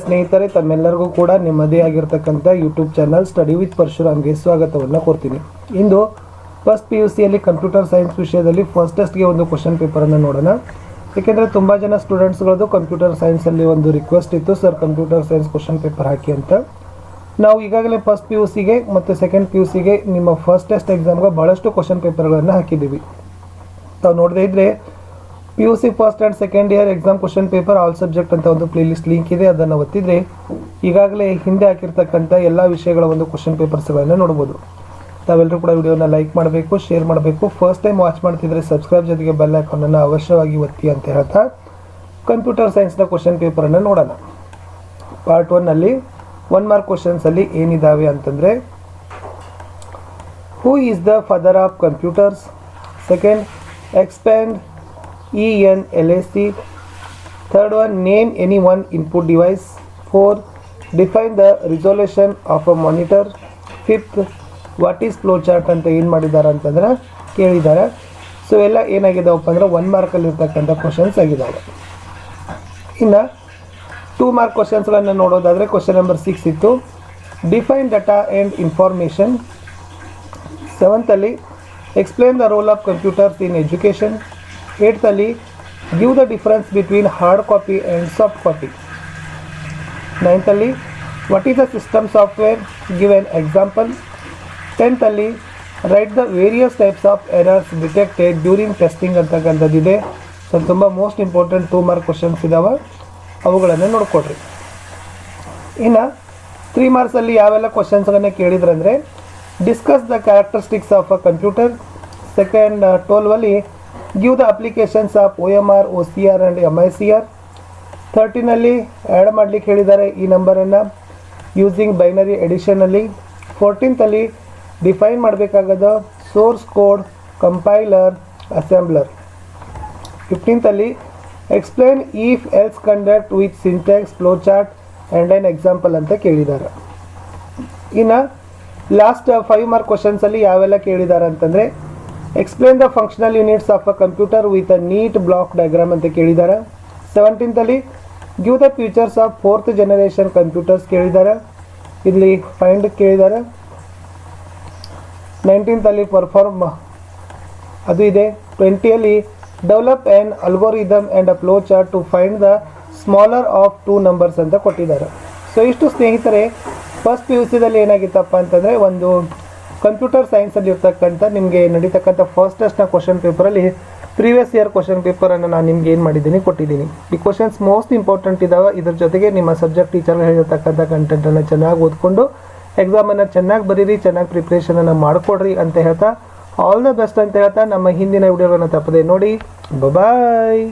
ಸ್ನೇಹಿತರೆ, ತಮ್ಮೆಲ್ಲರಿಗೂ ಕೂಡ ನಿಮ್ಮದೇ ಆಗಿರ್ತಕ್ಕಂಥ ಯೂಟ್ಯೂಬ್ ಚಾನಲ್ ಸ್ಟಡಿ ವಿತ್ ಪರಶುರಾಮ್ಗೆ ಸ್ವಾಗತವನ್ನು ಕೊಡ್ತೀನಿ. ಇಂದು ಫಸ್ಟ್ PUCಯಲ್ಲಿ ಕಂಪ್ಯೂಟರ್ ಸೈನ್ಸ್ ವಿಷಯದಲ್ಲಿ ಫಸ್ಟ್ ಟೆಸ್ಟ್ಗೆ ಒಂದು ಕ್ವಶನ್ ಪೇಪರನ್ನು ನೋಡೋಣ. ಏಕೆಂದರೆ ತುಂಬ ಜನ ಸ್ಟೂಡೆಂಟ್ಸ್ಗಳದ್ದು ಕಂಪ್ಯೂಟರ್ ಸೈನ್ಸಲ್ಲಿ ಒಂದು ರಿಕ್ವೆಸ್ಟ್ ಇತ್ತು, sir computer science question paper ಹಾಕಿ ಅಂತ. ನಾವು ಈಗಾಗಲೇ ಫಸ್ಟ್ PUCಗೆ ಮತ್ತು ಸೆಕೆಂಡ್ PUCಗೆ ನಿಮ್ಮ ಫಸ್ಟ್ ಟೆಸ್ಟ್ ಎಕ್ಸಾಮ್ಗೆ ಭಾಳಷ್ಟು ಕ್ವಶನ್ ಪೇಪರ್ಗಳನ್ನು ಹಾಕಿದ್ದೀವಿ. ತಾವು ನೋಡದೇ ಇದ್ದರೆ PUC first and second year exam question paper all subject ಅಂತ ಒಂದು ಪ್ಲೇಲಿಸ್ಟ್ ಲಿಂಕ್ ಇದೆ. ಅದನ್ನು ಒತ್ತಿದರೆ ಈಗಾಗಲೇ ಹಿಂದೆ ಹಾಕಿರ್ತಕ್ಕಂಥ ಎಲ್ಲ ವಿಷಯಗಳ ಒಂದು ಕ್ವಶನ್ ಪೇಪರ್ಸ್ಗಳನ್ನು ನೋಡ್ಬೋದು. ತಾವೆಲ್ಲರೂ ಕೂಡ ವಿಡಿಯೋನ ಲೈಕ್ ಮಾಡಬೇಕು, ಶೇರ್ ಮಾಡಬೇಕು. ಫಸ್ಟ್ ಟೈಮ್ ವಾಚ್ ಮಾಡ್ತಿದ್ರೆ ಸಬ್ಸ್ಕ್ರೈಬ್ ಜೊತೆಗೆ ಬೆಲ್ ಐಕಾನನ್ನು ಅವಶ್ಯವಾಗಿ ಒತ್ತಿ ಅಂತ ಹೇಳ್ತಾ ಕಂಪ್ಯೂಟರ್ ಸೈನ್ಸ್ನ ಕ್ವಶನ್ ಪೇಪರನ್ನು ನೋಡೋಣ. ಪಾರ್ಟ್ 1ನಲ್ಲಿ 1 ಮಾರ್ಕ್ ಕ್ವಶನ್ಸಲ್ಲಿ ಏನಿದ್ದಾವೆ ಅಂತಂದರೆ, who is the father of computers? Second, expand ENLAC. Third one, name any one input device. 4, define the resolution of a monitor. 5th, what is flowchart ಅಂತ ಏನು ಮಾಡಿದ್ದಾರೆ ಅಂತಂದ್ರೆ ಕೇಳಿದ್ದಾರೆ. ಸೊ ಎಲ್ಲ ಏನಾಗಿದ್ದಾವಪ್ಪ ಅಂದ್ರೆ 1 ಮಾರ್ಕಲ್ಲಿ ಇರ್ತಕ್ಕಂಥ ಕ್ವಶನ್ಸ್ ಆಗಿದ್ದಾವೆ. ಇನ್ನು 2 ಮಾರ್ಕ್ ಕ್ವಶನ್ಸ್ಗಳನ್ನು ನೋಡೋದಾದರೆ ಕ್ವಶನ್ ನಂಬರ್ 6 ಇತ್ತು, define data and information. 7th explain the role of computers in education. 8th give the difference between hard copy and soft copy. 9th what is the system software? Give an example. 10th write the various types of errors detected during testing ಅಂತಕ್ಕಂಥದ್ದಿದೆ. So ತುಂಬ most important 2 mark questions ಇದ್ದಾವೆ, ಅವುಗಳನ್ನು ನೋಡ್ಕೊಡ್ರಿ. ಇನ್ನು 3 ಮಾರ್ಕ್ಸಲ್ಲಿ ಯಾವೆಲ್ಲ ಕ್ವಶನ್ಸ್ಗಳನ್ನು ಕೇಳಿದ್ರಂದರೆ, discuss the characteristics of a computer. Second 12 give the applications of OMR, OCR and MICR. 13 add ಮಾಡಲಿಕ್ಕೆ ಹೇಳಿದ್ದಾರೆ ಈ ನಂಬರನ್ನು ಯೂಸಿಂಗ್ ಬೈನರಿ ಎಡಿಷನಲ್ಲಿ. 14th ಡಿಫೈನ್ ಮಾಡಬೇಕಾಗದ source code, compiler, assembler. 15th explain if else conduct with syntax, flow chart and on example ಅಂತ ಕೇಳಿದ್ದಾರೆ. ಇನ್ನು last 5 mark ಕ್ವಶನ್ಸಲ್ಲಿ ಯಾವೆಲ್ಲ ಕೇಳಿದ್ದಾರೆ ಅಂತಂದರೆ, explain the functional units of a computer with a neat block diagram ಅಂತ ಕೇಳಿದ್ದಾರೆ. 17th give the features of 4th generation computers ಕೇಳಿದ್ದಾರೆ, ಇಲ್ಲಿ ಫೈಂಡ್ ಕೇಳಿದ್ದಾರೆ. 19th ಪರ್ಫಾರ್ಮ್ ಅದು ಇದೆ. 20 develop an algorithm and a flow chart to find the smaller of 2 numbers ಅಂತ ಕೊಟ್ಟಿದ್ದಾರೆ. So ಇಷ್ಟು ಸ್ನೇಹಿತರೆ ಫಸ್ಟ್ PUCದಲ್ಲಿ ಏನಾಗಿತ್ತಪ್ಪ ಅಂತಂದರೆ, ಒಂದು ಕಂಪ್ಯೂಟರ್ ಸೈನ್ಸಲ್ಲಿ ಇರ್ತಕ್ಕಂಥ ನಿಮಗೆ ನಡೀತಕ್ಕಂಥ ಫಸ್ಟ್ ಟೆಸ್ಟ್ನ ಕ್ವಶನ್ ಪೇಪರಲ್ಲಿ ಪ್ರೀವಿಯಸ್ ಇಯರ್ ಕ್ವಶನ್ ಪೇಪರನ್ನು ನಾನು ನಿಮ್ಗೆ ಏನು ಮಾಡಿದ್ದೀನಿ ಕೊಟ್ಟಿದ್ದೀನಿ. ಈ ಕ್ವಶನ್ಸ್ ಮೋಸ್ಟ್ ಇಂಪಾರ್ಟೆಂಟ್ ಇದ್ದಾವೆ. ಇದ್ರ ಜೊತೆಗೆ ನಿಮ್ಮ ಸಬ್ಜೆಕ್ಟ್ ಟೀಚರ್ ಹೇಳಿರ್ತಕ್ಕಂಥ ಕಂಟೆಂಟನ್ನು ಚೆನ್ನಾಗಿ ಓದ್ಕೊಂಡು ಎಕ್ಸಾಮನ್ನು ಚೆನ್ನಾಗಿ ಬರೀರಿ, ಚೆನ್ನಾಗಿ ಪ್ರಿಪ್ರೇಷನನ್ನು ಮಾಡಿಕೊಡ್ರಿ ಅಂತ ಹೇಳ್ತಾ ಆಲ್ ದ ಬೆಸ್ಟ್ ಅಂತ ಹೇಳ್ತಾ ನಮ್ಮ ಹಿಂದಿನ ವಿಡಿಯೋಗಳನ್ನು ತಪ್ಪದೆ ನೋಡಿ. ಬಾಯ್.